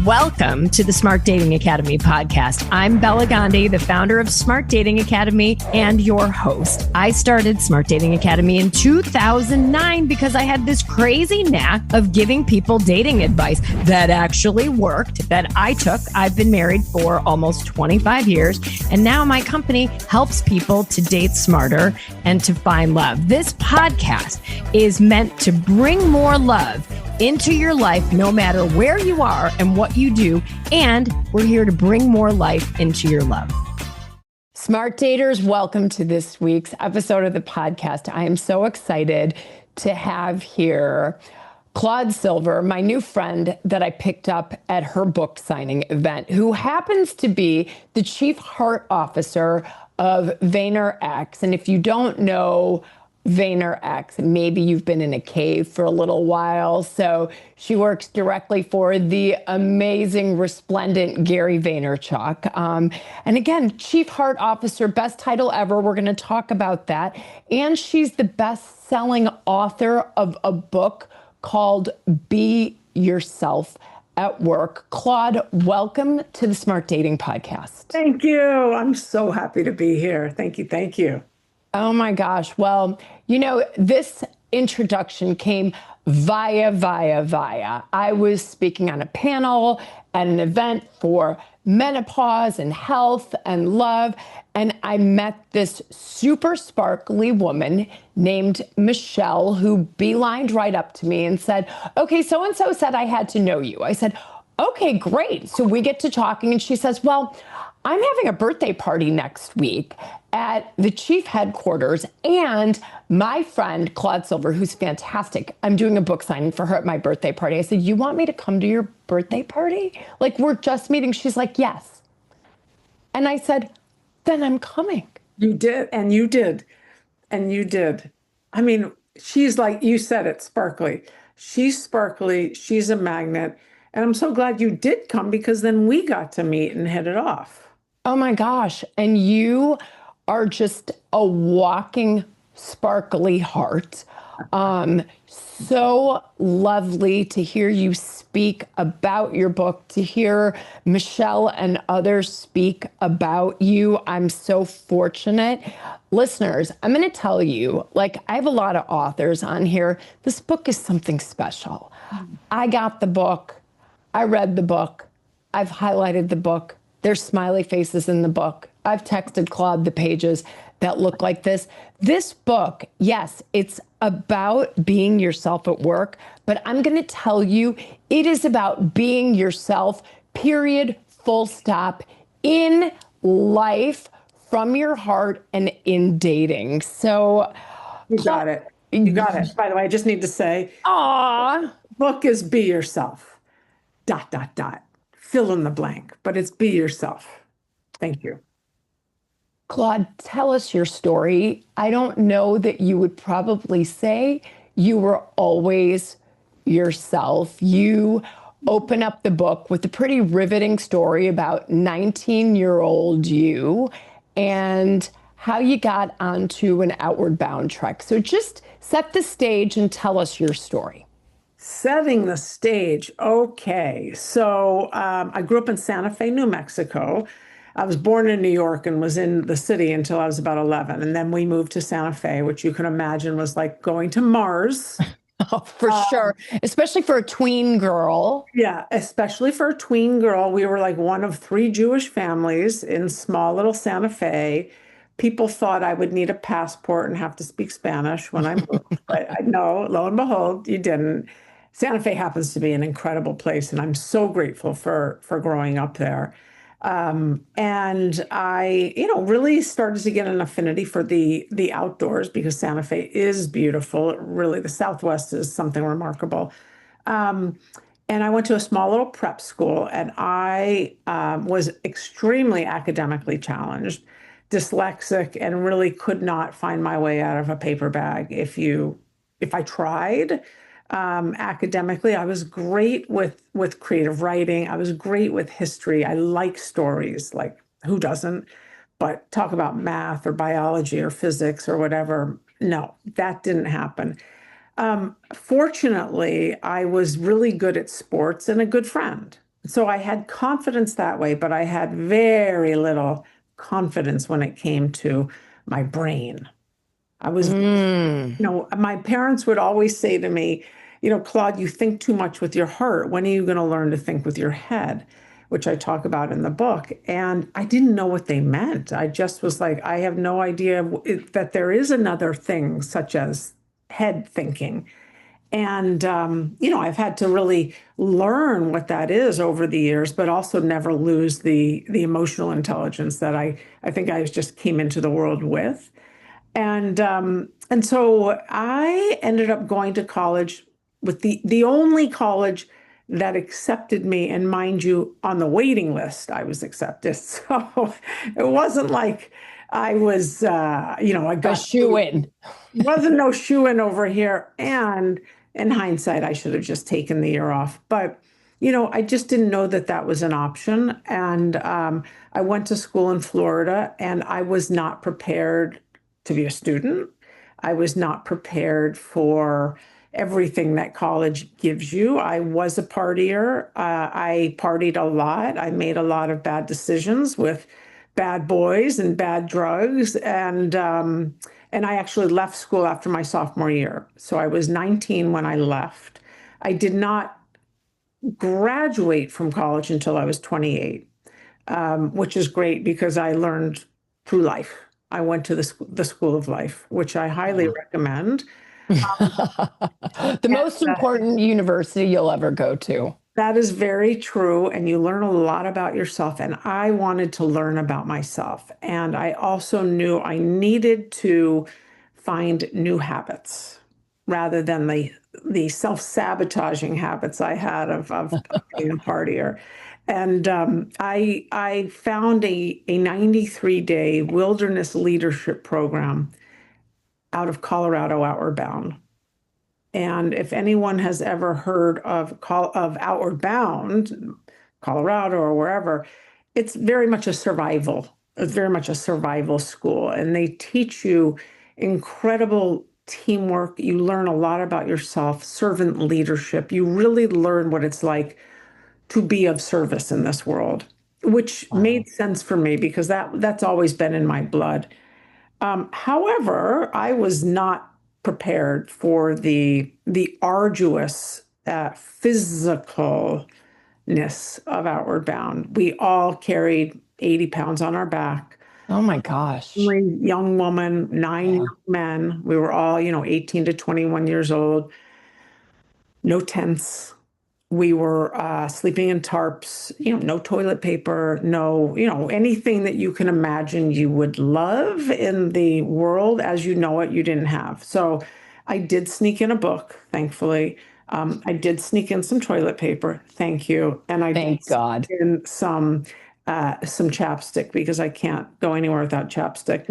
Welcome to the Smart Dating Academy podcast. I'm Bela Gandhi, the founder of Smart Dating Academy and your host. I started Smart Dating Academy in 2009 because I had this crazy knack of giving people dating advice that actually worked, that I took. I've been married for almost 25 years, and now my company helps people to date smarter and to find love. This podcast is meant to bring more love into your life, no matter where you are and what you do. And we're here to bring more life into your love. Smart daters, welcome to this week's episode of the podcast. I am so excited to have here Claude Silver, my new friend that I picked up at her book signing event, who happens to be the Chief Heart Officer of VaynerX. And if you don't know VaynerX, maybe you've been in a cave for a little while. So she works directly for the amazing, resplendent Gary Vaynerchuk. And again, Chief Heart Officer, best title ever. We're going to talk about that. And she's the best-selling author of a book called Be Yourself at Work. Claude, welcome to the Smart Dating Podcast. Thank you. I'm so happy to be here. Thank you. Thank you. Oh my gosh. Well, you know, this introduction came via. I was speaking on a panel at an event for menopause and health and love, and I met this super sparkly woman named Michelle who beelined right up to me and said, okay, so-and-so said I had to know you. I said, okay, great. So we get to talking, and she says, well, I'm having a birthday party next week at the chief headquarters, and my friend Claude Silver, who's fantastic, I'm doing a book signing for her at my birthday party. I said, you want me to come to your birthday party? Like, we're just meeting. She's like, yes. And I said, then I'm coming. You did, and you did, and you did. I mean, she's like, you said it, sparkly. She's sparkly, she's a magnet, and I'm so glad you did come, because then we got to meet and hit it off. Oh my gosh. And you are just a walking sparkly heart. So lovely to hear you speak about your book, to hear Michelle and others speak about you. I'm so fortunate. Listeners, I'm going to tell you, like, I have a lot of authors on here. This book is something special. I got the book. I read the book. I've highlighted the book. There's smiley faces in the book. I've texted Claude the pages that look like this. This book, yes, it's about being yourself at work, but I'm going to tell you, it is about being yourself, period, full stop, in life, from your heart, and in dating. So you got it. You got it. By the way, I just need to say, book is Be Yourself, ... Fill in the blank, but it's Be Yourself. Thank you. Claude, tell us your story. I don't know that you would probably say you were always yourself. You open up the book with a pretty riveting story about 19-year-old you and how you got onto an outward bound trek. So just set the stage and tell us your story. Setting the stage. Okay. So I grew up in Santa Fe, New Mexico. I was born in New York and was in the city until I was about 11. And then we moved to Santa Fe, which you can imagine was like going to Mars. Oh, for sure. Especially for a tween girl. Yeah, especially for a tween girl. We were like one of 3 Jewish families in small little Santa Fe. People thought I would need a passport and have to speak Spanish when I moved. But I know, lo and behold, you didn't. Santa Fe happens to be an incredible place, and I'm so grateful for growing up there. And I, really started to get an affinity for the outdoors, because Santa Fe is beautiful. Really, the Southwest is something remarkable. And I went to a small little prep school, and I was extremely academically challenged, dyslexic, and really could not find my way out of a paper bag if I tried. Academically, I was great with creative writing. I was great with history. I like stories, like who doesn't? But talk about math or biology or physics or whatever, no, that didn't happen. Fortunately, I was really good at sports and a good friend. So I had confidence that way, but I had very little confidence when it came to my brain. I was, Mm. my parents would always say to me, Claude, you think too much with your heart. When are you going to learn to think with your head? Which I talk about in the book. And I didn't know what they meant. I just was like, I have no idea that there is another thing such as head thinking. And, I've had to really learn what that is over the years, but also never lose the emotional intelligence that I think I just came into the world with. And so I ended up going to college with the only college that accepted me, and mind you, on the waiting list, I was accepted. So it wasn't like I was, I A got shoe in. wasn't no shoe in over here. And in hindsight, I should have just taken the year off. But, I just didn't know that that was an option. And I went to school in Florida and I was not prepared to be a student. I was not prepared for everything that college gives you. I was a partier. I partied a lot. I made a lot of bad decisions with bad boys and bad drugs. And I actually left school after my sophomore year. So I was 19 when I left. I did not graduate from college until I was 28, which is great because I learned through life. I went to the School of Life, which I highly recommend. The most important university you'll ever go to. That is very true. And you learn a lot about yourself. And I wanted to learn about myself. And I also knew I needed to find new habits rather than the self-sabotaging habits I had of being a partier. And I found a 93-day wilderness leadership program out of Colorado, Outward Bound. And if anyone has ever heard of Outward Bound, Colorado or wherever, it's very much a survival. It's very much a survival school, and they teach you incredible teamwork. You learn a lot about yourself, servant leadership. You really learn what it's like to be of service in this world, which Wow. made sense for me because that's always been in my blood. However, I was not prepared for the arduous physicalness of Outward Bound. We all carried 80 pounds on our back. Oh my gosh. Only young woman, nine Yeah. young men. We were all, 18 to 21 years old. No tents. We were sleeping in tarps, no toilet paper, no, anything that you can imagine you would love in the world as you know it, you didn't have. So I did sneak in a book, thankfully. I did sneak in some toilet paper, thank you. And I did Thank God. sneak in some chapstick because I can't go anywhere without chapstick.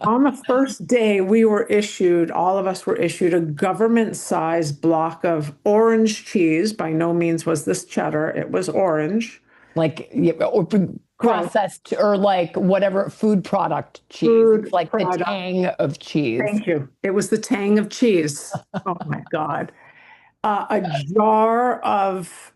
On the first day, all of us were issued a government-sized block of orange cheese. By no means was this cheddar, it was orange. Like or processed or like whatever food product cheese. Food It's like product. the tang of cheese. Thank you. It was the tang of cheese. Oh my God. A jar of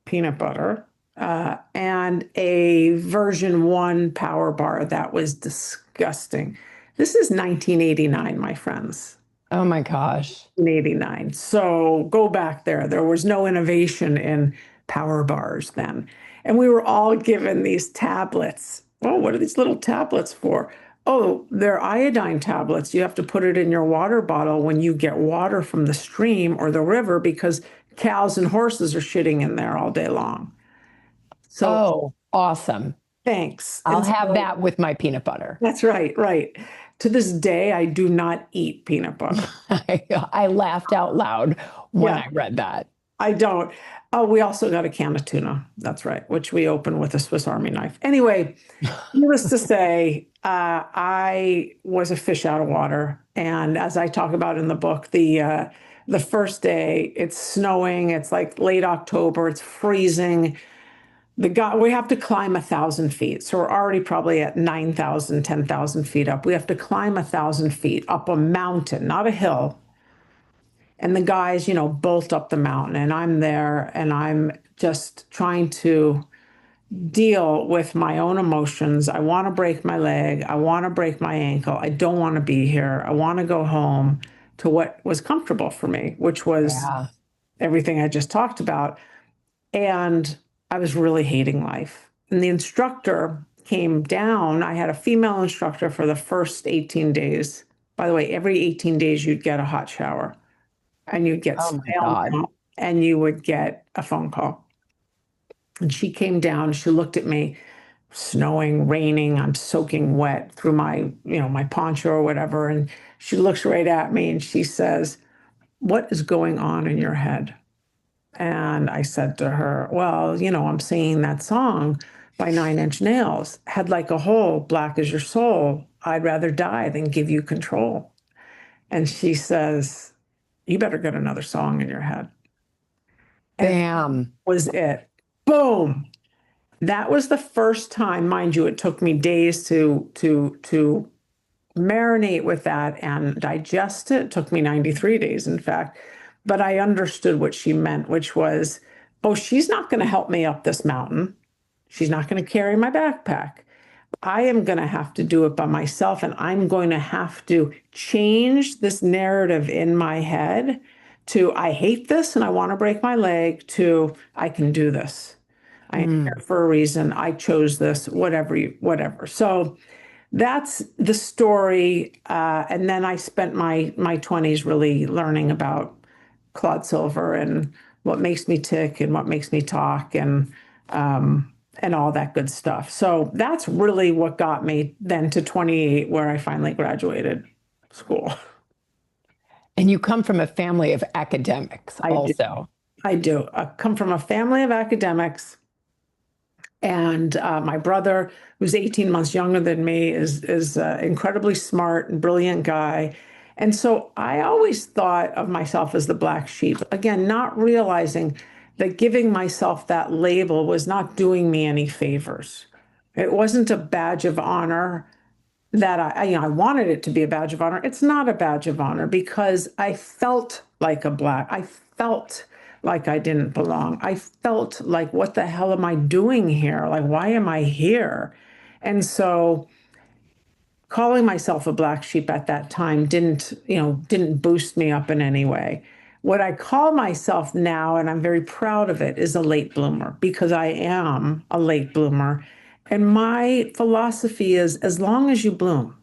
peanut butter, and a version 1 power bar that was disgusting. This is 1989, my friends. Oh my gosh. 1989. So go back there. There was no innovation in power bars then. And we were all given these tablets. Oh, what are these little tablets for? Oh, they're iodine tablets. You have to put it in your water bottle when you get water from the stream or the river because cows and horses are shitting in there all day long. So Oh, awesome. thanks. I'll And have so that with my peanut butter. that's right, right. To this day, I do not eat peanut butter. I laughed out loud when Yeah. I read that. I don't. Oh, we also got a can of tuna. That's right, which we opened with a Swiss Army knife. Anyway, needless to say, I was a fish out of water. And as I talk about in the book, the first day, it's snowing. It's like late October. It's freezing. We have to climb 1,000 feet. So we're already probably at 9,000, 10,000 feet up. We have to climb 1,000 feet up a mountain, not a hill. And the guys, bolt up the mountain, and I'm there and I'm just trying to deal with my own emotions. I want to break my leg. I want to break my ankle. I don't want to be here. I want to go home to what was comfortable for me, which was Yeah. everything I just talked about. And I was really hating life. And the instructor came down. I had a female instructor for the first 18 days. By the way, every 18 days, you'd get a hot shower and you'd get Oh my snail God. mail and you would get a phone call. And she came down, she looked at me, snowing, raining, I'm soaking wet through my poncho or whatever. And she looks right at me and she says, "What is going on in your head?" And I said to her, "Well, I'm singing that song by Nine Inch Nails, Head Like a Hole, Black as Your Soul. I'd rather die than give you control." And she says, "You better get another song in your head." And Bam. was it. Boom. That was the first time, mind you, it took me days to marinate with that and digest it. It took me 93 days, in fact. But I understood what she meant, which was, oh, she's not going to help me up this mountain. She's not going to carry my backpack. I am going to have to do it by myself, and I'm going to have to change this narrative in my head to I hate this and I want to break my leg to I can do this. I am here for a reason. I chose this, whatever. So that's the story. And then I spent my 20s really learning about Claude Silver and what makes me tick and what makes me talk and all that good stuff. So that's really what got me then to 28, where I finally graduated school. And you come from a family of academics I do. also. I do. I come from a family of academics. And my brother, who's 18 months younger than me, is incredibly smart and brilliant guy. And so I always thought of myself as the black sheep. Again, not realizing that giving myself that label was not doing me any favors. It wasn't a badge of honor that I wanted it to be a badge of honor. It's not a badge of honor because I felt like I felt like I didn't belong. I felt like, what the hell am I doing here? Like, why am I here? And so calling myself a black sheep at that time didn't boost me up in any way. What I call myself now, and I'm very proud of it, is a late bloomer because I am a late bloomer. And my philosophy is as long as you bloom,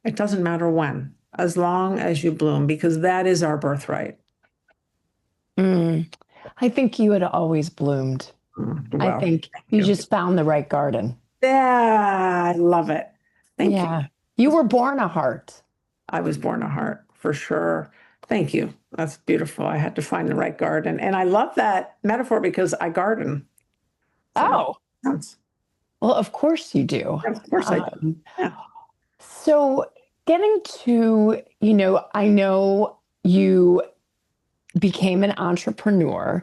it doesn't matter when, as long as you bloom, because that is our birthright. I think you had always bloomed. I Well, think thank you you. just found the right garden. Yeah, I love it. Thank you. Yeah. You were born a heart. I was born a heart for sure. Thank you. That's beautiful. I had to find the right garden. And I love that metaphor because I garden. So, Oh, that's, well, of course you do. of course I do. Um, Yeah. so getting to, I know you became an entrepreneur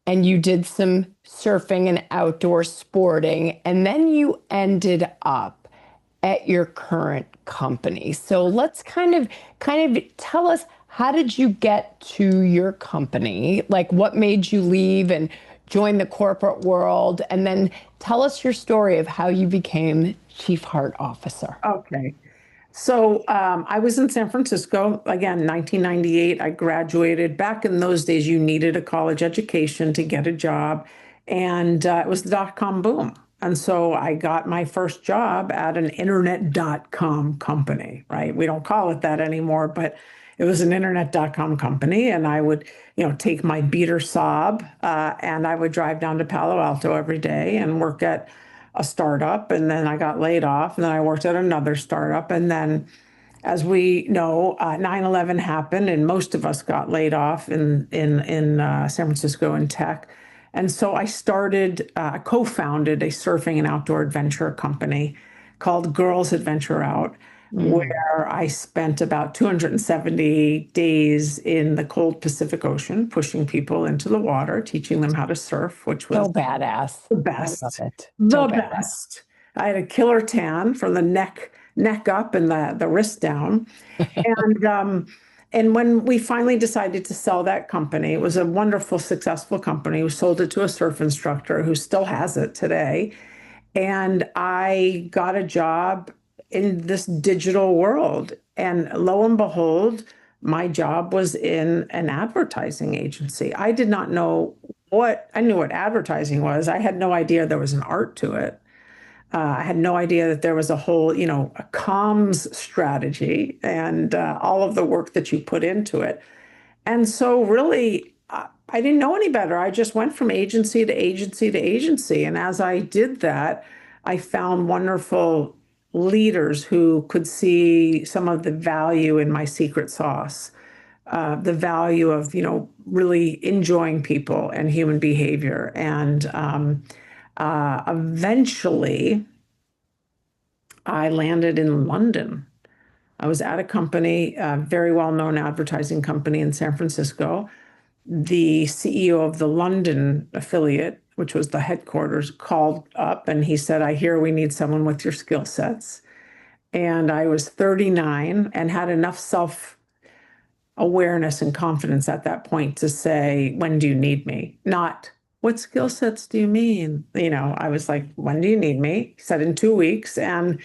and you did some surfing and outdoor sporting, and then you ended up at your current company. So let's kind of tell us, how did you get to your company? Like, what made you leave and join the corporate world? And then tell us your story of how you became Chief Heart Officer. Okay. So I was in San Francisco, again, 1998. I graduated. Back in those days, you needed a college education to get a job. And it was the dot-com boom. And so I got my first job at an internet.com company, right? We don't call it that anymore, but it was an internet.com company. And I would, take my beater Saab and I would drive down to Palo Alto every day and work at a startup, and then I got laid off, and then I worked at another startup, and then, as we know, 9/11 happened, and most of us got laid off in San Francisco in tech, and so I co-founded a surfing and outdoor adventure company called Girls Adventure Out, where I spent about 270 days in the cold Pacific Ocean, pushing people into the water, teaching them how to surf, which was So badass. the I love best. it. The So badass. best. I had a killer tan from the neck up and the wrist down. And And when we finally decided to sell that company, it was a wonderful, successful company. We sold it to a surf instructor who still has it today. And I got a job in this digital world. And lo and behold, my job was in an advertising agency. I did not know I knew what advertising was. I had no idea there was an art to it. I had no idea that there was a whole, a comms strategy and all of the work that you put into it. And so, really, I didn't know any better. I just went from agency to agency to agency. And as I did that, I found wonderful leaders who could see some of the value in my secret sauce, the value of, really enjoying people and human behavior. And eventually, I landed in London. I was at a company, a very well-known advertising company in San Francisco. The CEO of the London affiliate, which was the headquarters, called up and he said, I hear we need someone with your skill sets. And I was 39 and had enough self-awareness and confidence at that point to say, when do you need me? Not, what skill sets do you mean? I was like, when do you need me? He said, in 2 weeks. And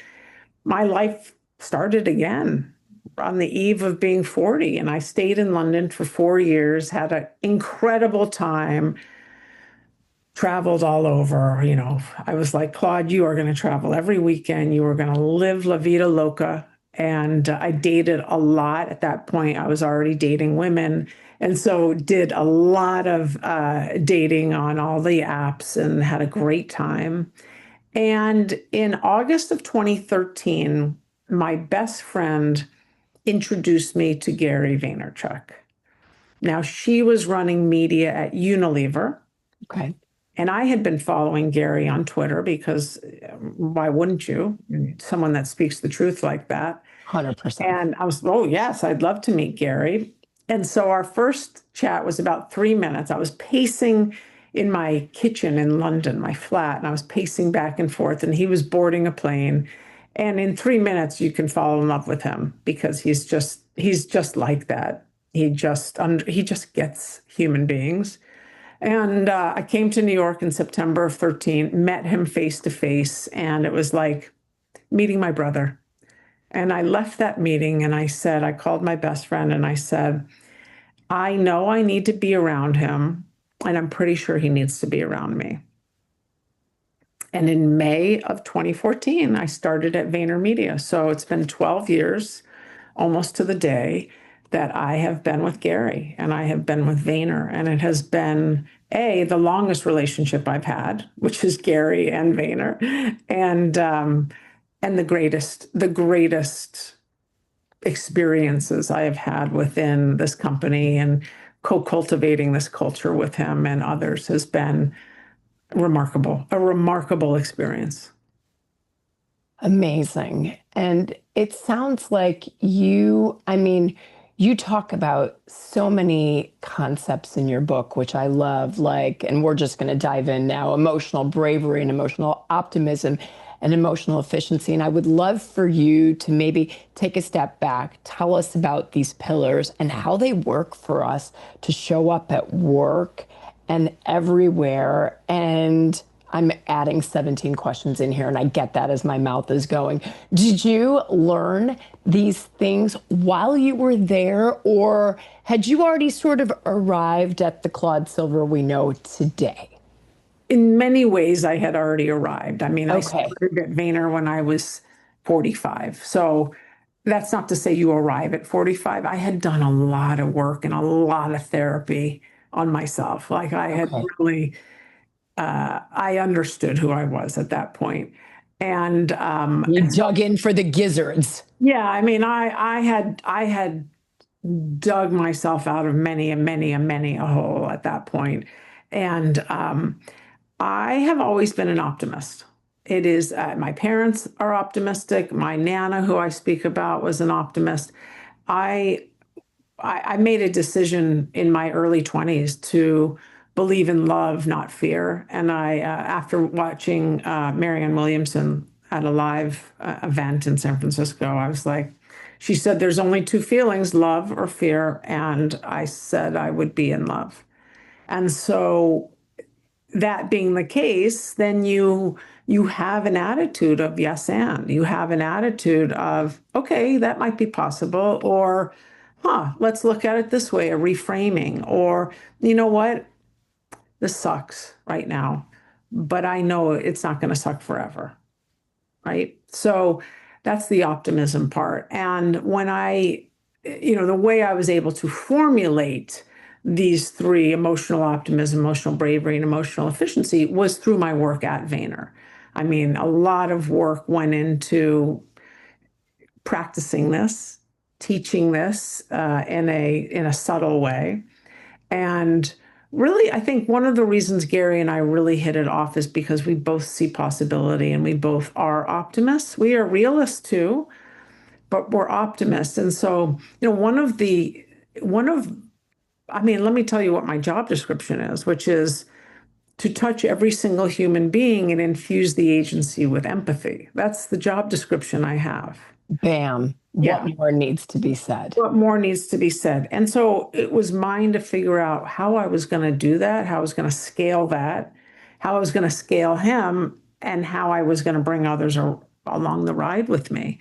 my life started again on the eve of being 40. And I stayed in London for 4 years, had an incredible time, traveled all over. I was like, Claude, you are going to travel every weekend. You are going to live La Vida Loca. And I dated a lot at that point. I was already dating women. And so did a lot of dating on all the apps and had a great time. And in August of 2013, my best friend introduced me to Gary Vaynerchuk. Now, she was running media at Unilever. Okay. And I had been following Gary on Twitter because why wouldn't you? Someone that speaks the truth like that. 100%. And I was, oh, yes, I'd love to meet Gary. And so our first chat was about 3 minutes. I was pacing in my kitchen in London, my flat, and I was pacing back and forth, and he was boarding a plane. And in 3 minutes, you can fall in love with him because he's just like that. He just gets human beings. And I came to New York in September of 13, met him face to face, and it was like meeting my brother. And I left that meeting and I called my best friend and I said, I know I need to be around him, and I'm pretty sure he needs to be around me. And in May of 2014, I started at VaynerMedia. So it's been 12 years, almost to the day, that I have been with Gary and I have been with Vayner. And it has been the longest relationship I've had, which is Gary and Vayner, and the greatest experiences I have had within this company and co-cultivating this culture with him and others has been a remarkable experience. Amazing. And it sounds like you talk about so many concepts in your book, which I love, and we're just going to dive in now, emotional bravery and emotional optimism and emotional efficiency. And I would love for you to maybe take a step back, tell us about these pillars and how they work for us to show up at work and everywhere. And I'm adding 17 questions in here, and I get that as my mouth is going. Did you learn these things while you were there, or had you already sort of arrived at the Claude Silver we know today? In many ways, I had already arrived. I mean, I Okay. started at Vayner when I was 45. So that's not to say you arrive at 45. I had done a lot of work and a lot of therapy on myself. Like I had really, I understood who I was at that point. And You dug in for the gizzards. yeah, I mean, I had dug myself out of many a hole at that point. And I have always been an optimist. It is, my parents are optimistic. My Nana, who I speak about, was an optimist. I made a decision in my early 20s to believe in love, not fear. And after watching Marianne Williamson at a live event in San Francisco, I was like, She said, there's only two feelings, love or fear. And I said I would be in love. And so that being the case, then you have an attitude of yes, and you have an attitude of, okay, that might be possible, or let's look at it this way, a reframing, or you know what, this sucks right now, but I know it's not going to suck forever, right? So that's the optimism part. And when the way I was able to formulate these three, emotional optimism, emotional bravery, and emotional efficiency, was through my work at Vayner. I mean, a lot of work went into practicing this, teaching this in a subtle way. And really, I think one of the reasons Gary and I really hit it off is because we both see possibility and we both are optimists. We are realists too, but we're optimists. And so, let me tell you what my job description is, which is to touch every single human being and infuse the agency with empathy. That's the job description I have. Bam. Yeah. What more needs to be said? What more needs to be said? And so it was mine to figure out how I was going to do that, how I was going to scale that, how I was going to scale him, and how I was going to bring others along the ride with me.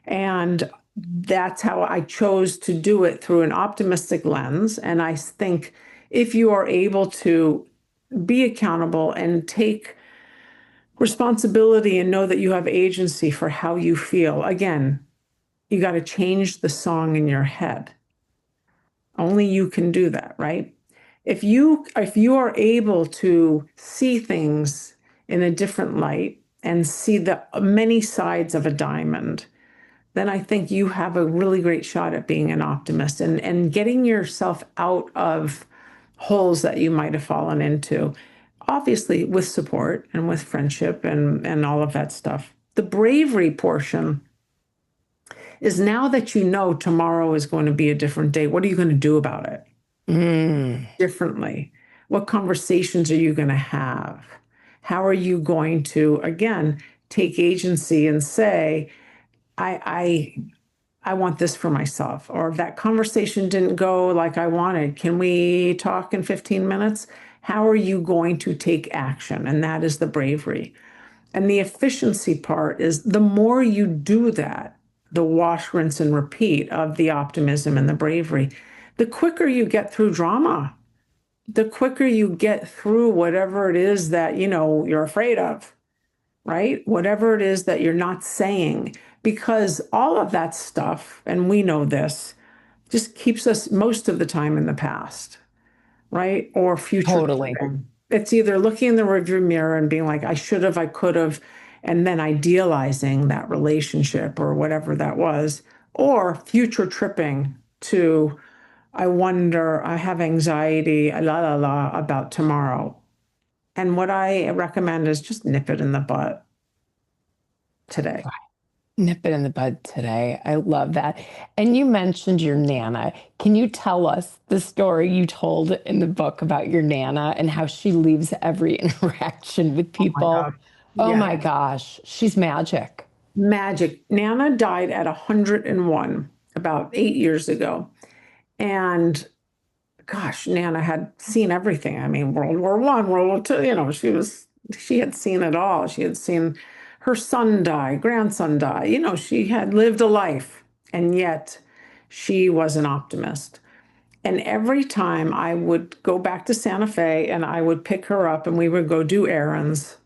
And that's how I chose to do it, through an optimistic lens. And I think if you are able to be accountable and take responsibility and know that you have agency for how you feel, again, you got to change the song in your head. Only you can do that, right? If you are able to see things in a different light and see the many sides of a diamond, then I think you have a really great shot at being an optimist and getting yourself out of holes that you might have fallen into, obviously with support and with friendship and all of that stuff. The bravery portion is, now that you know tomorrow is going to be a different day, what are you going to do about it differently? What conversations are you going to have? How are you going to, again, take agency and say, I want this for myself, or if that conversation didn't go like I wanted, can we talk in 15 minutes? How are you going to take action? And that is the bravery. And the efficiency part is, the more you do that, the wash, rinse, and repeat of the optimism and the bravery, the quicker you get through drama, the quicker you get through whatever it is that, you're afraid of, right? Whatever it is that you're not saying, because all of that stuff, and we know this, just keeps us most of the time in the past, right? Or future. Totally. It's either looking in the rearview mirror and being like, I should have, I could have, and then idealizing that relationship or whatever that was, or future tripping to, I wonder, I have anxiety, la la la, about tomorrow. And what I recommend is just nip it in the butt today. Nip it in the bud today. I love that. And you mentioned your Nana. Can you tell us the story you told in the book about your Nana and how she leaves every interaction with people? Oh Yeah. my gosh, she's magic. Magic. Nana died at 101 about 8 years ago. And gosh, Nana had seen everything. I mean, World War I, World War II, she had seen it all. She had seen her son die, grandson die. She had lived a life, and yet she was an optimist. And every time I would go back to Santa Fe and I would pick her up and we would go do errands,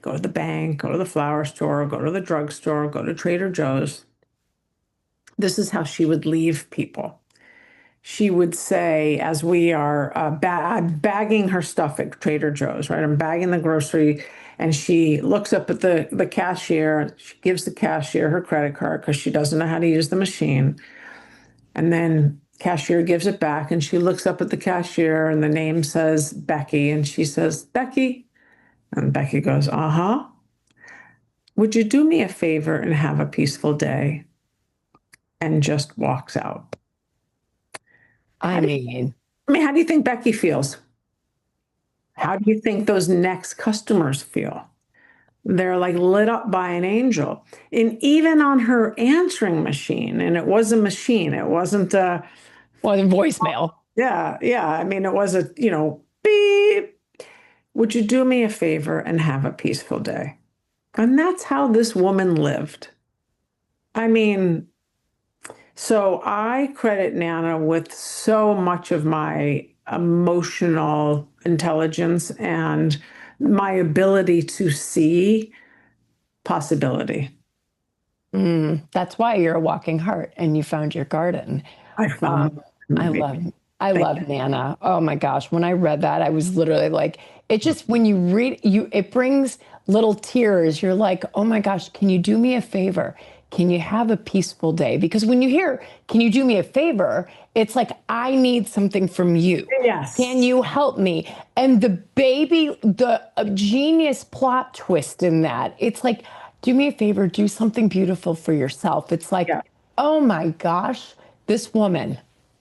go to the bank, go to the flower store, go to the drugstore, go to Trader Joe's. This is how she would leave people. She would say, as we are bagging her stuff at Trader Joe's, right? I'm bagging the grocery, and she looks up at the cashier. She gives the cashier her credit card because she doesn't know how to use the machine. And then cashier gives it back, and she looks up at the cashier, and the name says Becky, and she says, Becky. And Becky goes, uh-huh. Would you do me a favor and have a peaceful day? And just walks out. I mean, how do you think Becky feels? How do you think those next customers feel? They're like lit up by an angel. And even on her answering machine, and it was a machine, it wasn't a, Well, the voicemail. yeah, yeah. I mean, it was a, beep. Would you do me a favor and have a peaceful day? And that's how this woman lived. I mean, so I credit Nana with so much of my emotional intelligence and my ability to see possibility. That's why you're a walking heart and you found your garden. I found I maybe. love I Thank love Nana. Oh my gosh. When I read that, I was literally like, it just when you read you it brings little tears. You're like, oh my gosh, can you do me a favor? Can you have a peaceful day? Because when you hear, can you do me a favor? It's like, I need something from you. you. Can Yes. you help me? And the genius plot twist in that, it's like, do me a favor, do something beautiful for yourself. It's like, Yeah. oh my gosh, this woman.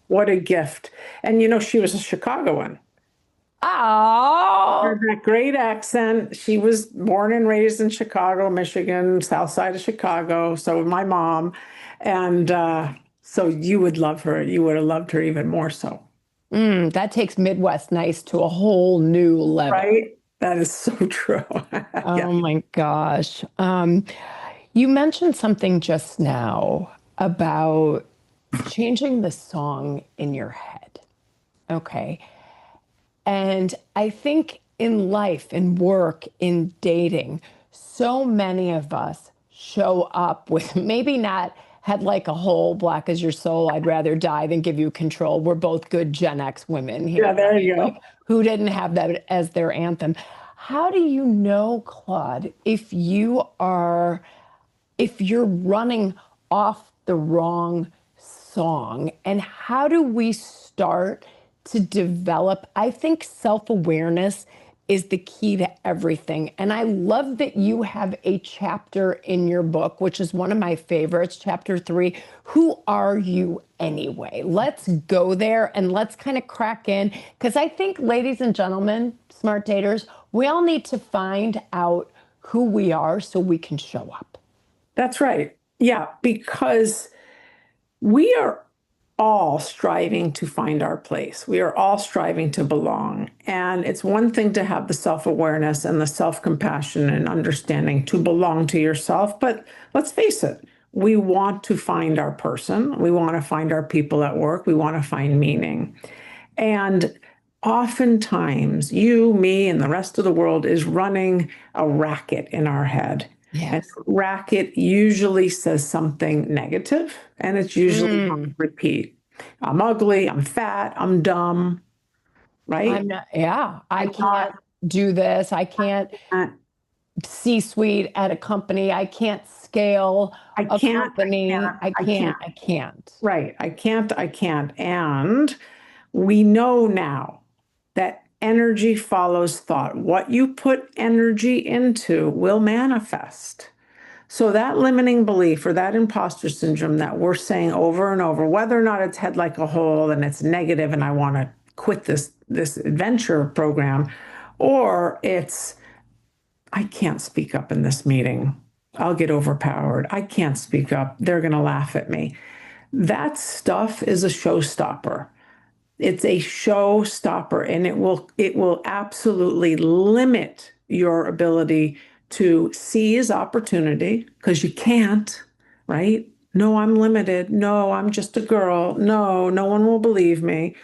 What a gift. And she was a Chicagoan. Had Oh, that great accent. She was born and raised in Chicago, Michigan, south side of Chicago. So was my mom. And so you would love her. You would have loved her even more so. that takes Midwest nice to a whole new level. Right? That is so true. Yeah. Oh my gosh. You mentioned something just now about changing the song in your head. Okay. And I think in life, in work, in dating, so many of us show up with maybe not had like a whole black as your soul, I'd rather die than give you control. We're both good Gen X women Yeah, here, there right? you Like, go. who didn't have that as their anthem? How do you know, Claude, if you're running off the wrong song, and how do we start to develop? I think self-awareness is the key to everything. And I love that you have a chapter in your book, which is one of my favorites, chapter 3. Who are you anyway? Let's go there and let's kind of crack in. Because I think, ladies and gentlemen, smart daters, we all need to find out who we are so we can show up. That's right. Yeah, because we are all striving to find our place. We are all striving to belong. And it's one thing to have the self awareness and the self compassion and understanding to belong to yourself. But let's face it, we want to find our person. We want to find our people at work. We want to find meaning. And oftentimes, you, me, and the rest of the world is running a racket in our head. And Yes. racket usually says something negative, and it's usually on Mm. repeat. I'm ugly, I'm fat, I'm dumb, right? I'm not, yeah, I I'm not, can't do this. I can't C-suite at a company. I can't scale I a can't, I can't, company. I I can't, can't. I can't. Right. I can't, I can't. And we know now that energy follows thought. What you put energy into will manifest. So that limiting belief or that imposter syndrome that we're saying over and over, whether or not it's head like a hole and it's negative and I want to quit this adventure program, or it's I can't speak up in this meeting. I'll get overpowered. I can't speak up. They're going to laugh at me. That stuff is a showstopper. It's a showstopper, and it will absolutely limit your ability to seize opportunity because you can't, right? No, I'm limited. No, I'm just a girl. No, no one will believe me.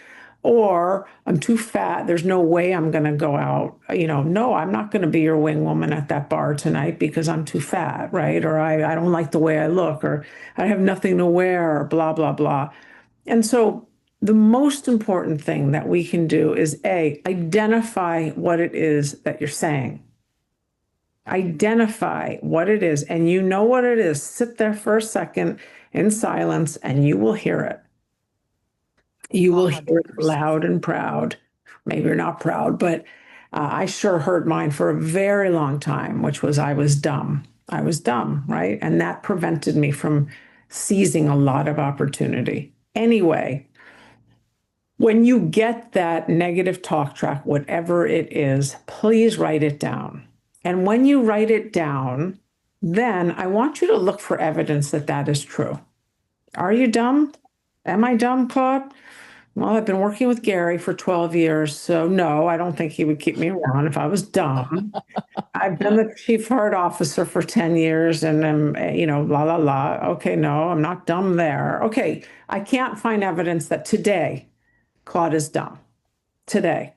Or I'm too fat. There's no way I'm going to go out. No, I'm not going to be your wing woman at that bar tonight because I'm too fat, right? Or I don't like the way I look, or I have nothing to wear, or blah, blah, blah. And so the most important thing that we can do is identify what it is that you're saying. Identify what it is, and you know what it is. Sit there for a second in silence, and you will hear it. You will hear it 100%. loud and proud. Maybe you're not proud, but I sure heard mine for a very long time, which was I was dumb. I was dumb, right? And that prevented me from seizing a lot of opportunity. Anyway, when you get that negative talk track, whatever it is, please write it down And when you write it down, then I want you to look for evidence that that is true. Are you dumb? Am I dumb, Claude? Well, I've been working with Gary for 12 years, so no, I don't think he would keep me around if I was dumb. I've been the chief heart officer for 10 years and I'm, la, la, la. Okay, no, I'm not dumb there. Okay, I can't find evidence that today Claude is dumb. Today.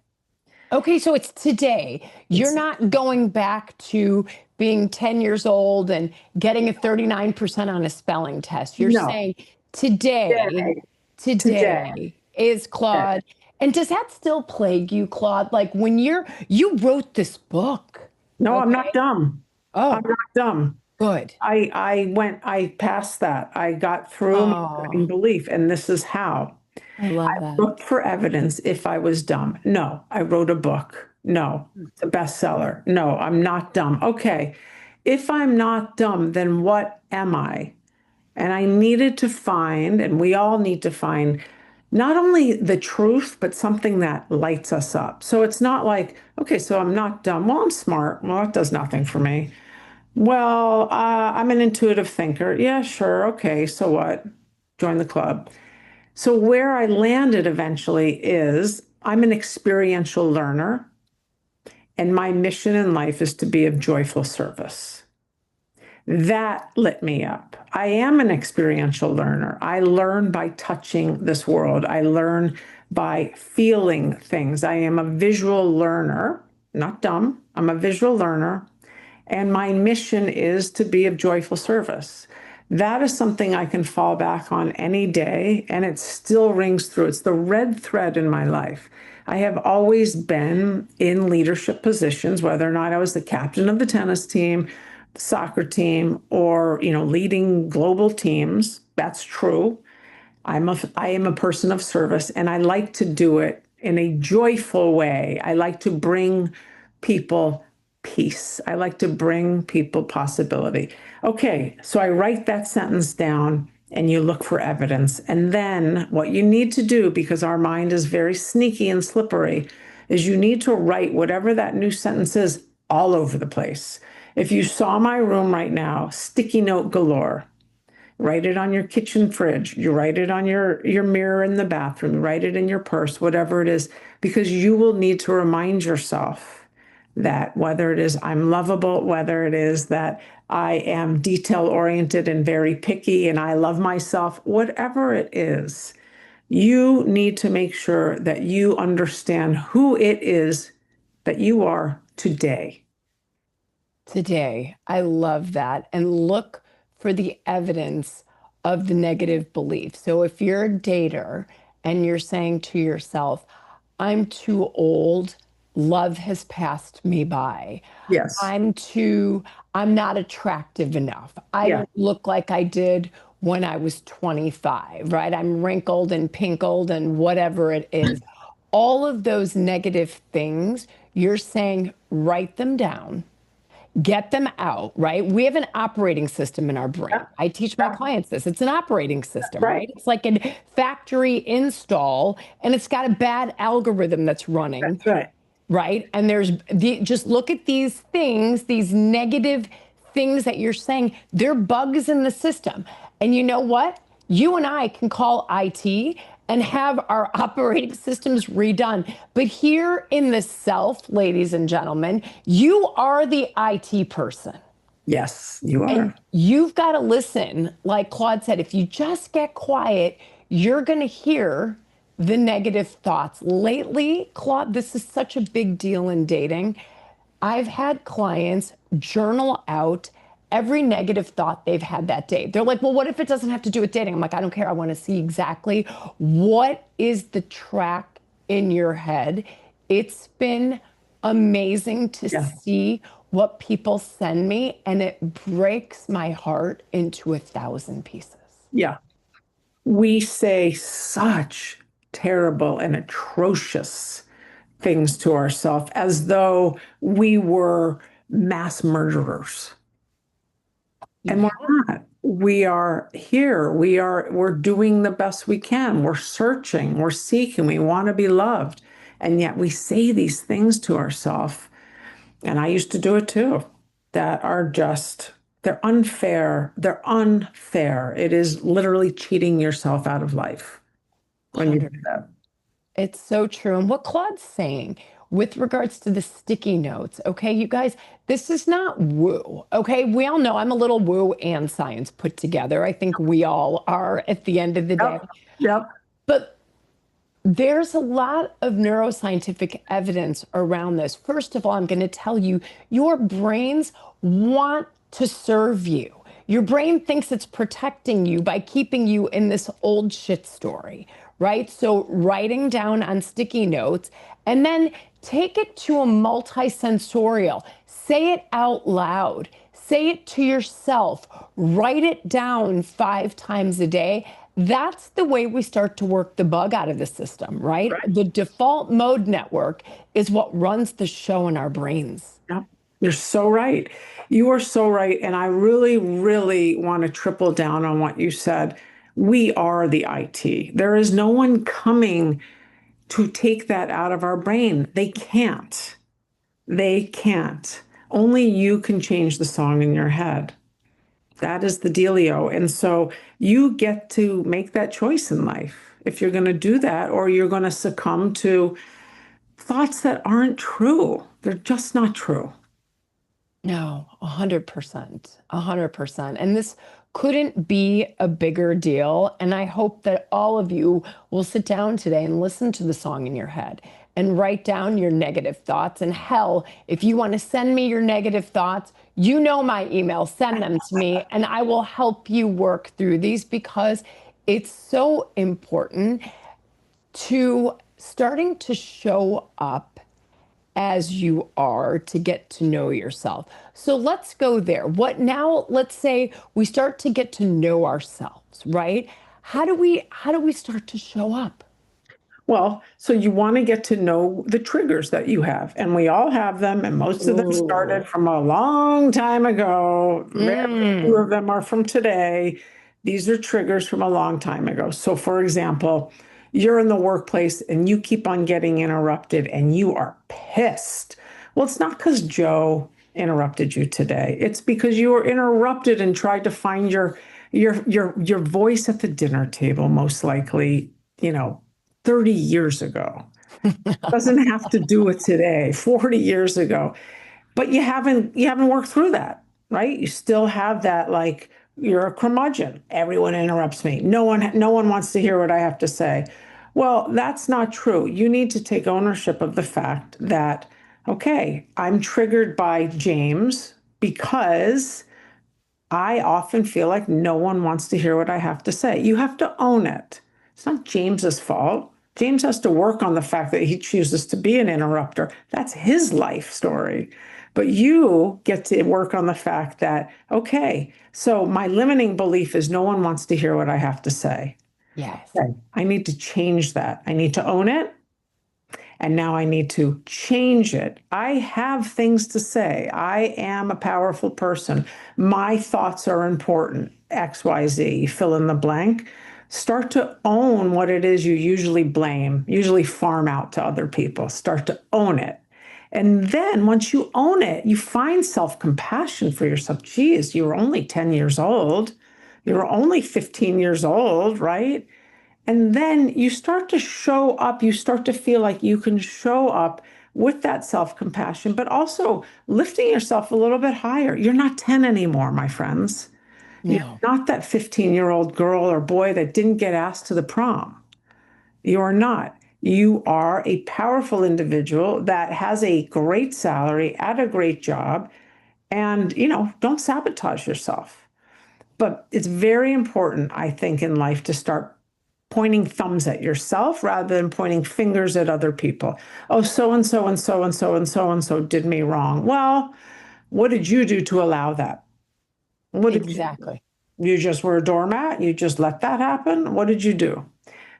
Okay, so it's today. You're not going back to being 10 years old and getting a 39% on a spelling test. You're No, saying today, today. today is Claude. And does that still plague you, Claude? Like when you wrote this book. No, I'm not Okay. dumb. I'm Oh, not dumb. good. I passed that. I got through my limiting Oh, belief, and this is how. I love that. Looked for evidence if I was dumb. No, I wrote a book. No, it's a bestseller. No, I'm not dumb. Okay, if I'm not dumb, then what am I? And I needed to find, and we all need to find, not only the truth, but something that lights us up. So it's not like, okay, so I'm not dumb. Well, I'm smart. Well, that does nothing for me. Well, I'm an intuitive thinker. Yeah, sure. Okay, so what? Join the club. So where I landed eventually is I'm an experiential learner, and my mission in life is to be of joyful service. That lit me up. I am an experiential learner. I learn by touching this world. I learn by feeling things. I am a visual learner, not dumb. I'm a visual learner. And my mission is to be of joyful service. That is something I can fall back on any day, and it still rings through. It's the red thread in my life. I have always been in leadership positions, whether or not I was the captain of the tennis team, the soccer team, or leading global teams. That's true. I am a person of service, and I like to do it in a joyful way. I like to bring people peace. I like to bring people possibility. Okay, so I write that sentence down and you look for evidence. And then what you need to do, because our mind is very sneaky and slippery, is you need to write whatever that new sentence is all over the place. If you saw my room right now, sticky note galore. Write it on your kitchen fridge. You write it on your mirror in the bathroom. You write it in your purse, whatever it is, because you will need to remind yourself that whether it is I'm lovable, whether it is that I am detail oriented and very picky and I love myself, whatever it is, you need to make sure that you understand who it is that you are today. Today. I love that. And look for the evidence of the negative belief. So if you're a dater and you're saying to yourself, I'm too old, love has passed me by. Yes. I'm not attractive enough. I Yeah. don't look like I did when I was 25, right? I'm wrinkled and pinkled and whatever it is. All of those negative things, you're saying, write them down, get them out, right? We have an operating system in our brain. Yeah. I teach my clients this. It's an operating system, Right. right? It's like a factory install, and it's got a bad algorithm that's running, That's right. right? And just look at these things, these negative things that you're saying, they're bugs in the system. And you know what? You and I can call IT and have our operating systems redone. But here in the self, ladies and gentlemen, you are the IT person. Yes, you are. And you've got to listen. Like Claude said, if you just get quiet, you're going to hear the negative thoughts. Lately, Claude, this is such a big deal in dating. I've had clients journal out every negative thought they've had that day. They're like, well, what if it doesn't have to do with dating? I'm like, I don't care. I want to see exactly what is the track in your head. It's been amazing to see what people send me, and it breaks my heart into 1,000 pieces. Yeah. We say such terrible and atrocious things to ourselves as though we were mass murderers. And we're not. We are here. We're doing the best we can. We're searching, we're seeking, we want to be loved. And yet we say these things to ourselves. and I used to do it too, that are just, they're unfair. They're unfair. It is literally cheating yourself out of life when you do that. It's so true. And what Claude's saying with regards to the sticky notes, okay, you guys, this is not woo, okay? We all know I'm a little woo and science put together. I think we all are at the end of the day. Yep. Yep. But there's a lot of neuroscientific evidence around this. First of all, I'm going to tell you, your brains want to serve you. Your brain thinks it's protecting you by keeping you in this old shit story, right? So writing down on sticky notes and then take it to a multisensorial. Say it out loud. Say it to yourself. Write it down 5 times a day. That's the way we start to work the bug out of the system, right? The default mode network is what runs the show in our brains. Yep. You're so right. You are so right. And I really, really want to triple down on what you said. We are the IT. There is no one coming to take that out of our brain. They can't. They can't. Only you can change the song in your head. That is the dealio. And so you get to make that choice in life if you're going to do that, or you're going to succumb to thoughts that aren't true. They're just not true. No, 100%, 100%. And this couldn't be a bigger deal. And I hope that all of you will sit down today and listen to the song in your head and write down your negative thoughts. And hell, if you want to send me your negative thoughts, you know my email, send them to me, and I will help you work through these, because it's so important to starting to show up as you are to get to know yourself. So let's go there. What now? Let's say we start to get to know ourselves, right? How do we start to show up? Well, so you want to get to know the triggers that you have, and we all have them, and most of them started Ooh. from a long time ago. Very few Mm. of them are from today. These are triggers from a long time ago. So, for example, you're in the workplace and you keep on getting interrupted and you are pissed. Well, it's not because Joe interrupted you today. It's because you were interrupted and tried to find your voice at the dinner table, most likely, 30 years ago. Doesn't have to do it today, 40 years ago. But you haven't worked through that, right? You still have that, like, you're a curmudgeon. Everyone interrupts me. No one wants to hear what I have to say. Well, that's not true. You need to take ownership of the fact that, okay, I'm triggered by James because I often feel like no one wants to hear what I have to say. You have to own it. It's not James's fault. James has to work on the fact that he chooses to be an interrupter. That's his life story. But you get to work on the fact that, okay, so my limiting belief is no one wants to hear what I have to say. Yes. Okay. I need to change that. I need to own it. And now I need to change it. I have things to say. I am a powerful person. My thoughts are important. XYZ, fill in the blank. Start to own what it is you usually blame, usually farm out to other people. Start to own it. And then once you own it, you find self-compassion for yourself. Geez, you were only 10 years old. You were only 15 years old, right? And then you start to show up, you start to feel like you can show up with that self compassion, but also lifting yourself a little bit higher. You're not 10 anymore, my friends. You're No. not that 15-year-old girl or boy that didn't get asked to the prom. You are not. You are a powerful individual that has a great salary at a great job. And, don't sabotage yourself. But it's very important, I think, in life to start pointing thumbs at yourself rather than pointing fingers at other people. Oh, so and so and so and so and so and so did me wrong. Well, what did you do to allow that? What did you do? Exactly. You just were a doormat? You just let that happen? What did you do?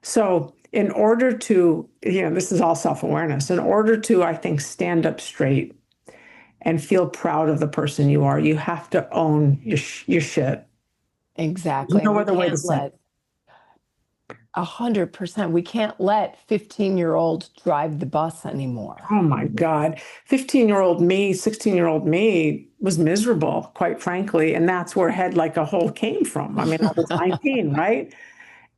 So, in order to, this is all self awareness, in order to, I think, stand up straight and feel proud of the person you are, you have to own your shit. There's Exactly. And no we other way to can't say it. let 100%. We can't let 15-year-olds drive the bus anymore. Oh my God. 15-year-old me, 16-year-old me was miserable, quite frankly. And that's where Head Like a Hole came from. I mean, I was 19, right?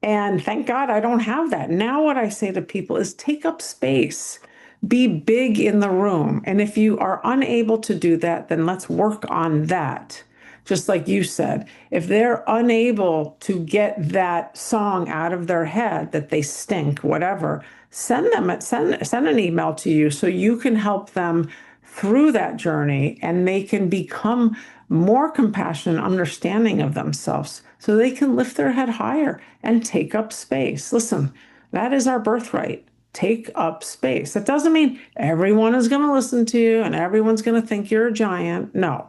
And thank God I don't have that. Now, what I say to people is take up space, be big in the room. And if you are unable to do that, then let's work on that. Just like you said, if they're unable to get that song out of their head that they stink, whatever, send an email to you so you can help them through that journey and they can become more compassionate and understanding of themselves so they can lift their head higher and take up space. Listen, that is our birthright. Take up space. That doesn't mean everyone is going to listen to you and everyone's going to think you're a giant. No,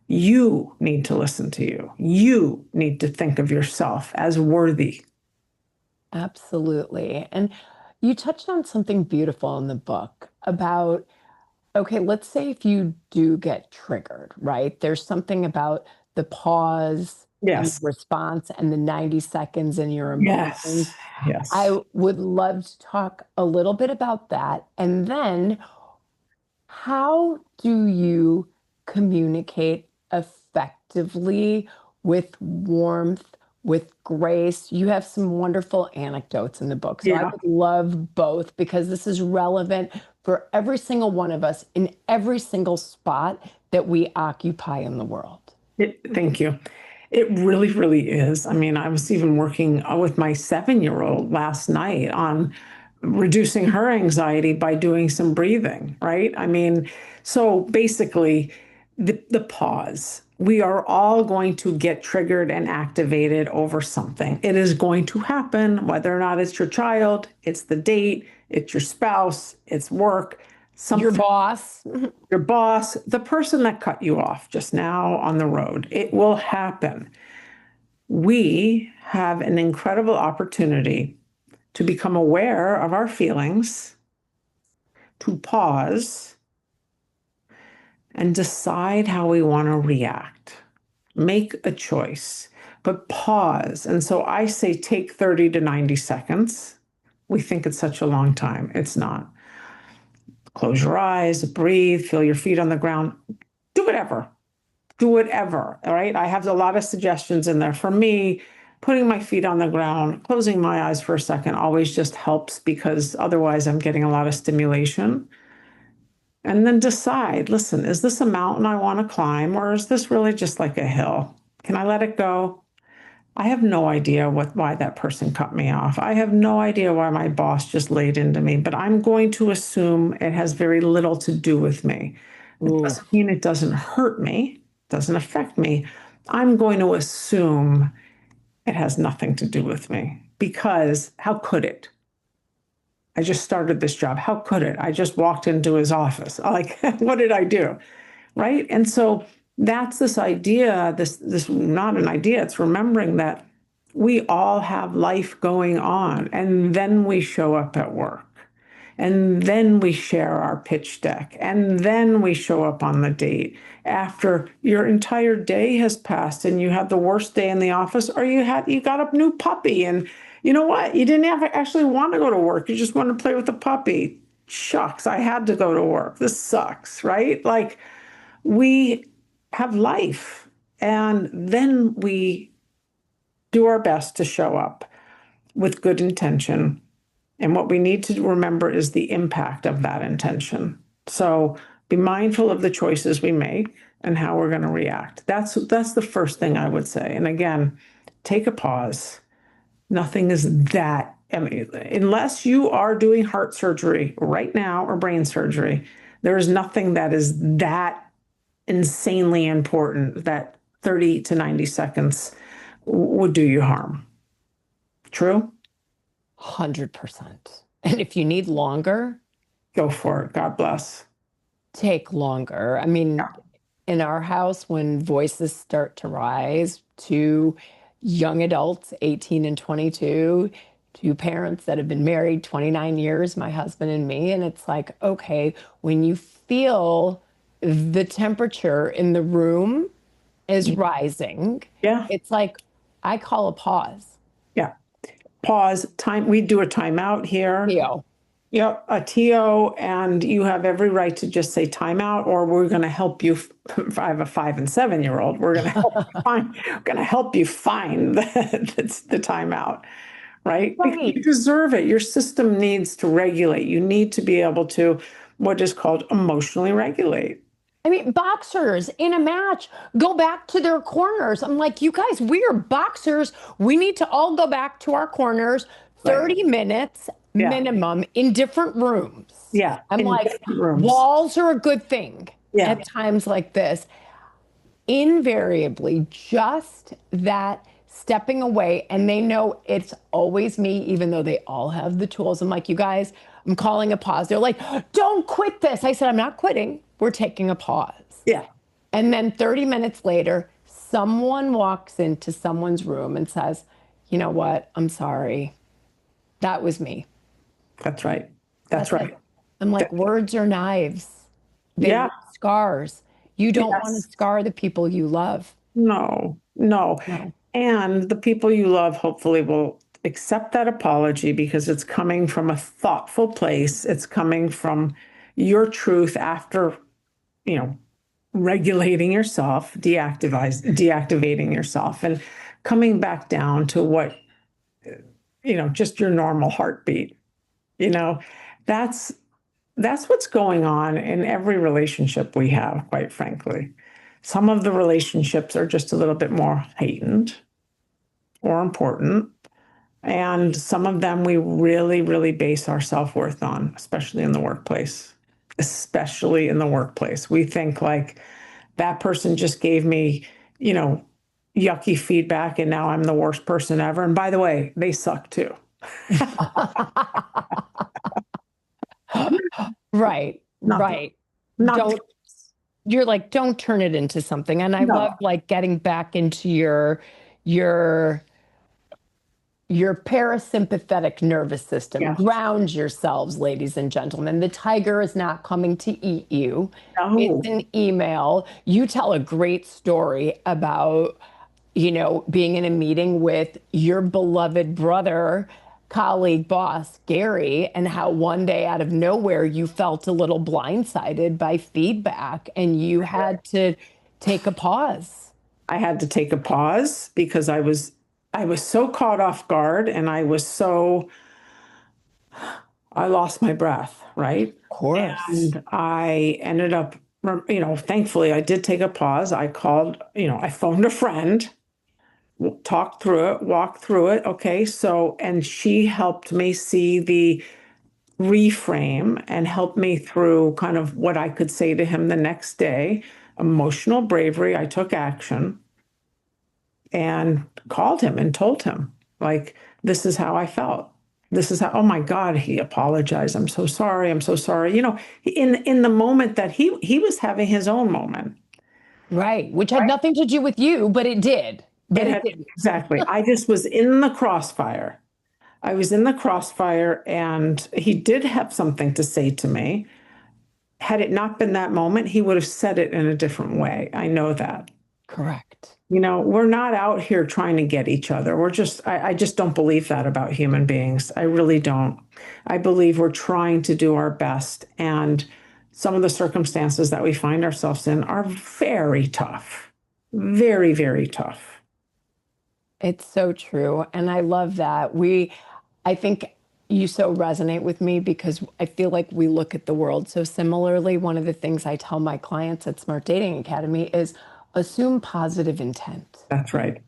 you need to listen to you. You need to think of yourself as worthy. Absolutely. And you touched on something beautiful in the book about, okay, let's say if you do get triggered, right? There's something about the pause and the Yes. response and the 90 seconds and your emotions. Yes. Yes. I would love to talk a little bit about that. And then how do you communicate effectively with warmth, with grace? You have some wonderful anecdotes in the book. So I Yeah. would love both because this is relevant for every single one of us in every single spot that we occupy in the world. Thank you. It really, really is. I mean, I was even working with my 7-year-old last night on reducing her anxiety by doing some breathing, right? I mean, so basically, the pause. We are all going to get triggered and activated over something. It is going to happen, whether or not it's your child, it's the date, it's your spouse, it's work, Your something, boss. your boss, the person that cut you off just now on the road. It will happen. We have an incredible opportunity to become aware of our feelings, to pause, and decide how we want to react. Make a choice, but pause. And so I say take 30 to 90 seconds. We think it's such a long time. It's not. Close your eyes, breathe, feel your feet on the ground. Do whatever. Do whatever. All right. I have a lot of suggestions in there. For me, putting my feet on the ground, closing my eyes for a second always just helps because otherwise I'm getting a lot of stimulation. And then decide, listen, is this a mountain I want to climb or is this really just like a hill? Can I let it go? I have no idea why that person cut me off. I have no idea why my boss just laid into me, but I'm going to assume it has very little to do with me. It Ooh. doesn't mean it doesn't hurt me, doesn't affect me. I'm going to assume it has nothing to do with me because how could it? I just started this job. How could it? I just walked into his office. Like, what did I do? Right. And so that's this idea, this not an idea, it's remembering that we all have life going on. And then we show up at work. And then we share our pitch deck. And then we show up on the date after your entire day has passed and you had the worst day in the office, or you got a new puppy and you know what? You didn't actually want to go to work. You just wanted to play with the puppy. Shucks, I had to go to work. This sucks, right? Like we have life and then we do our best to show up with good intention. And what we need to remember is the impact of that intention. So be mindful of the choices we make and how we're going to react. That's the first thing I would say. And again, take a pause. Nothing is that, I mean, unless you are doing heart surgery right now or brain surgery, there is nothing that is that insanely important that 30 to 90 seconds would do you harm. True? 100%. And if you need longer, Go for it. God bless. take longer. I mean, Yeah. in our house, when voices start to rise to young adults, 18 and 22, to parents that have been married 29 years, my husband and me, and it's like, okay, when you feel the temperature in the room is rising, Yeah. it's like, I call a pause. Yeah. pause, time. We do a timeout here. Theo. Yep, a TO, and you have every right to just say timeout, or we're going to help you. If I have a 5 and 7 year old, we're going to help you find. We're going to help you find the timeout, right? Because Right. you deserve it. Your system needs to regulate. You need to be able to what is called emotionally regulate. I mean, boxers in a match go back to their corners. I'm like, you guys, we are boxers. We need to all go back to our corners, 30 minutes Yeah, minimum in different rooms. yeah, I'm in like, different rooms. walls are a good thing Yeah, at times like this. Invariably, just that stepping away, and they know it's always me, even though they all have the tools. I'm like, you guys, I'm calling a pause. They're like, don't quit this. I said, I'm not quitting. We're taking a pause. yeah, And then 30 minutes later, someone walks into someone's room and says, you know what? I'm sorry. That was me. that's right. That's That's right. it. I'm like, words are knives. They Yeah, leave scars. You don't want to yes. scar the people you love. No, no. No. And the people you love hopefully will accept that apology because it's coming from a thoughtful place. It's coming from your truth after, you know, regulating yourself, deactivating yourself, and coming back down to what, just your normal heartbeat. You know, that's that's what's going on in every relationship we have, quite frankly. Some of the relationships are just a little bit more heightened or important. And some of them we really, really base our self worth on, especially in the workplace. Especially in the workplace. We think like that person just gave me, you know, yucky feedback and now I'm the worst person ever. And by the way, they suck too. Right, Not, right. not, Don't, you're like, don't turn it into something. And I love no. like getting back into your your parasympathetic nervous system. Yes. Ground yourselves, ladies and gentlemen. The tiger is not coming to eat you. No. It's an email. You tell a great story about, being in a meeting with your beloved brother, colleague, boss, Gary, and how one day out of nowhere you felt a little blindsided by feedback and you had to take a pause. I had to take a pause because I was so caught off guard and I lost my breath, right? Of course. And I ended up, thankfully I did take a pause. I called, I phoned a friend, talked through it, walked through it. Okay. So, and she helped me see the reframe and helped me through kind of what I could say to him the next day. Emotional bravery. I took action and called him and told him, like, this is how I felt. This is how, oh my God, he apologized. I'm so sorry. I'm so sorry. In the moment that he was having his own moment. Right. Which had nothing to do with you, but it did. But it didn't. Exactly. I just was in the crossfire. I was in the crossfire and he did have something to say to me. Had it not been that moment, he would have said it in a different way. I know that. Correct. We're not out here trying to get each other. I just don't believe that about human beings. I really don't. I believe we're trying to do our best. And some of the circumstances that we find ourselves in are very tough, very, very tough. It's so true. And I love that. I think you so resonate with me because I feel like we look at the world so similarly. One of the things I tell my clients at Smart Dating Academy is assume positive intent. That's right.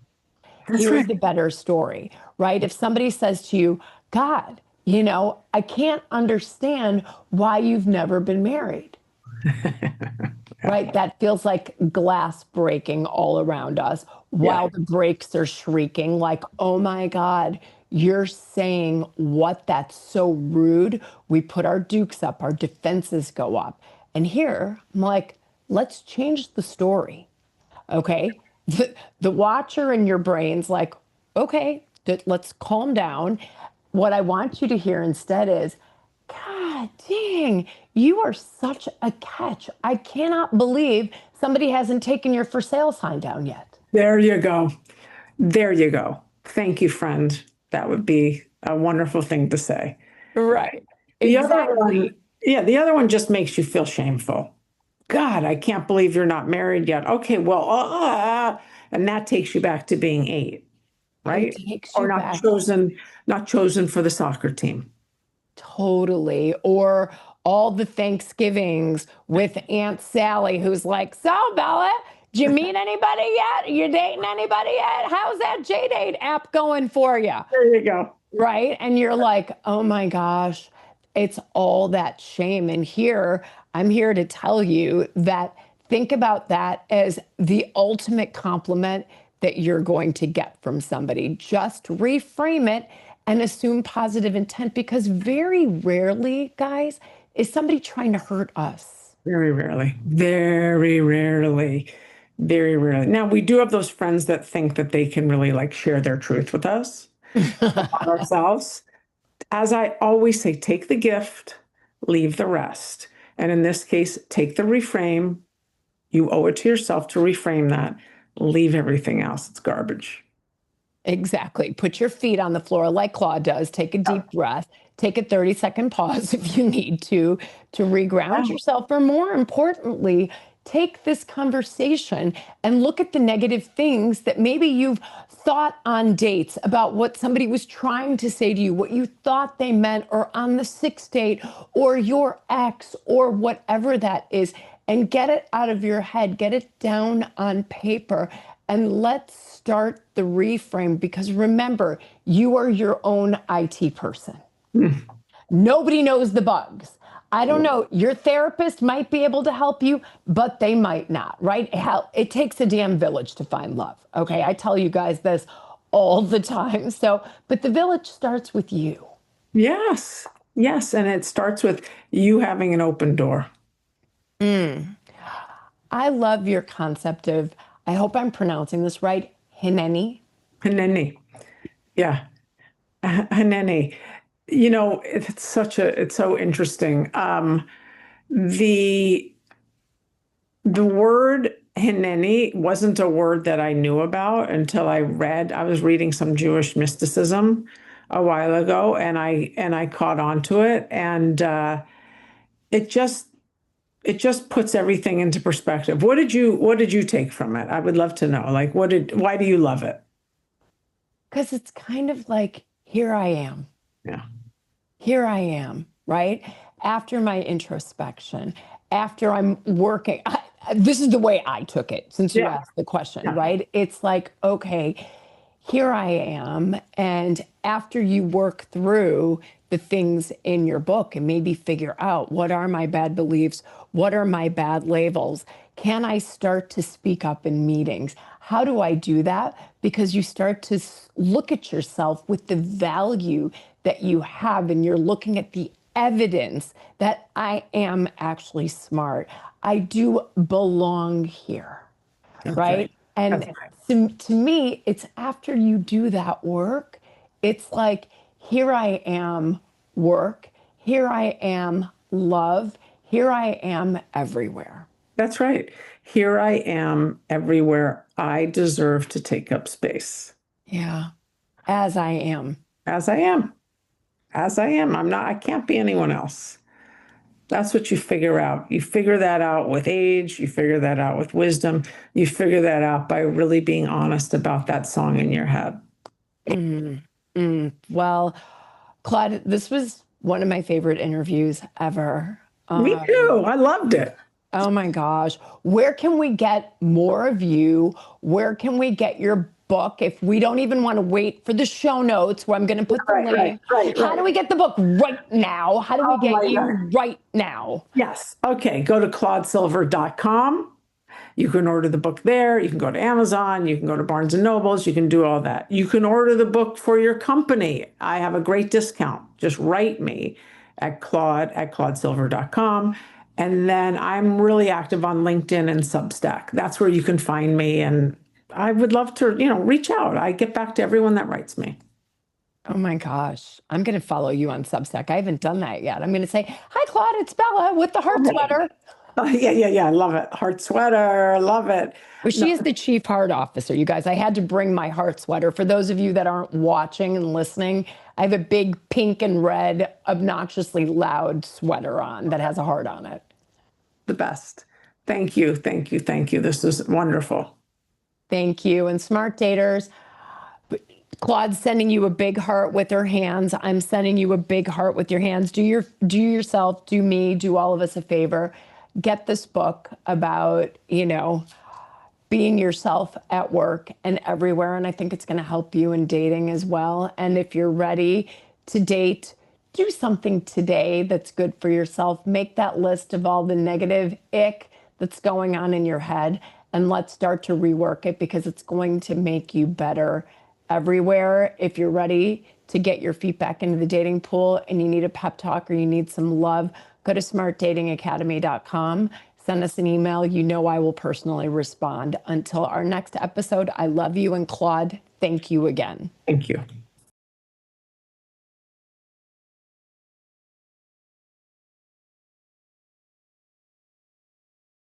That's Here's right. the better story, right? If somebody says to you, God, I can't understand why you've never been married. Right? That feels like glass breaking all around us while the brakes are shrieking, like, oh my God, you're saying what? That's so rude. We put our dukes up, our defenses go up. And here, I'm like, let's change the story. Okay. The watcher in your brain's like, okay, let's calm down. What I want you to hear instead is, God dang, you are such a catch. I cannot believe somebody hasn't taken your for sale sign down yet. There you go. There you go. Thank you, friend. That would be a wonderful thing to say. Right. The other one, Exactly. yeah, the other one just makes you feel shameful. God, I can't believe you're not married yet. Okay, well, and that takes you back to being 8, It right? takes Or you back. not chosen for the soccer team. Totally. Or all the Thanksgivings with Aunt Sally, who's like, so Bella, did you meet anybody yet? You dating anybody yet? How's that J-Date app going for you? There you go. Right? And you're like, oh my gosh, it's all that shame. And here, I'm here to tell you that think about that as the ultimate compliment that you're going to get from somebody. Just reframe it and assume positive intent because very rarely, guys, is somebody trying to hurt us. Very rarely. Very rarely. Very rarely. Now, we do have those friends that think that they can really like share their truth with us about ourselves. As I always say, take the gift, leave the rest. And in this case, take the reframe. You owe it to yourself to reframe that. Leave everything else. It's garbage. Exactly. Put your feet on the floor like Claude does. Take a deep breath. Take a 30-second pause if you need to reground Yeah. yourself. Or more importantly, take this conversation and look at the negative things that maybe you've thought on dates about what somebody was trying to say to you, what you thought they meant, or on the 6th date, or your ex, or whatever that is, and get it out of your head, get it down on paper, and let's start the reframe because remember, you are your own IT person. Nobody knows the bugs. I don't know. Your therapist might be able to help you, but they might not, right? Hell, it takes a damn village to find love. Okay. I tell you guys this all the time. So, but the village starts with you. Yes. Yes. And it starts with you having an open door. I love your concept of, I hope I'm pronouncing this right, hineni. Haneni. Yeah. Haneni. You know, it's so interesting. The the word Hineni wasn't a word that I knew about until I was reading some Jewish mysticism a while ago, and I caught on to it, and it just it just puts everything into perspective. What did you take from it? I would love to know. Like, why do you love it? Because it's kind of like, here I am. Yeah. Here I am, right? After my introspection, after I'm working, this is the way I took it since you Yeah. asked the question, Yeah. right? It's like, okay, here I am. And after you work through the things in your book and maybe figure out what are my bad beliefs, what are my bad labels, can I start to speak up in meetings? How do I do that? Because you start to look at yourself with the value that you have, and you're looking at the evidence that I am actually smart. I do belong here, That's right. right? That's And right. to me, it's after you do that work, it's like, here I am, work, here I am, love, here I am everywhere. That's right. Here I am everywhere. I deserve to take up space Yeah, as I am. as I am. As I am. I can't be anyone else. That's what you figure out. You figure that out with age, you figure that out with wisdom, you figure that out by really being honest about that song in your head. Mm, Well, Claude, this was one of my favorite interviews ever. Me too. I loved it. Oh my gosh. Where can we get more of you? Where can we get your book if we don't even want to wait for the show notes where I'm going to put the link? How do we get the book right now? How do we Oh get my you God. right now? Yes. Okay. Go to claudesilver.com. You can order the book there. You can go to Amazon. You can go to Barnes and Nobles. You can do all that. You can order the book for your company. I have a great discount. Just write me at claudesilver.com. And then I'm really active on LinkedIn and Substack. That's where you can find me. And I would love to, reach out. I get back to everyone that writes me. Oh my gosh. I'm going to follow you on Substack. I haven't done that yet. I'm going to say, hi, Claude, it's Bella with the heart sweater. Yeah. I love it. Heart sweater. Love it. Well, No, she is the chief heart officer, you guys. I had to bring my heart sweater. For those of you that aren't watching and listening, I have a big pink and red, obnoxiously loud sweater on that has a heart on it. the best. Thank you. Thank you. Thank you. This is wonderful. Thank you. And smart daters, Claude's sending you a big heart with her hands. I'm sending you a big heart with your hands. Do yourself, do me, do all of us a favor. Get this book about, being yourself at work and everywhere. And I think it's going to help you in dating as well. And if you're ready to date, do something today that's good for yourself. Make that list of all the negative ick that's going on in your head, and let's start to rework it, because it's going to make you better everywhere. If you're ready to get your feet back into the dating pool and you need a pep talk or you need some love, go to smartdatingacademy.com. Send us an email. You know I will personally respond. Until our next episode, I love you. And Claude, thank you again. Thank you.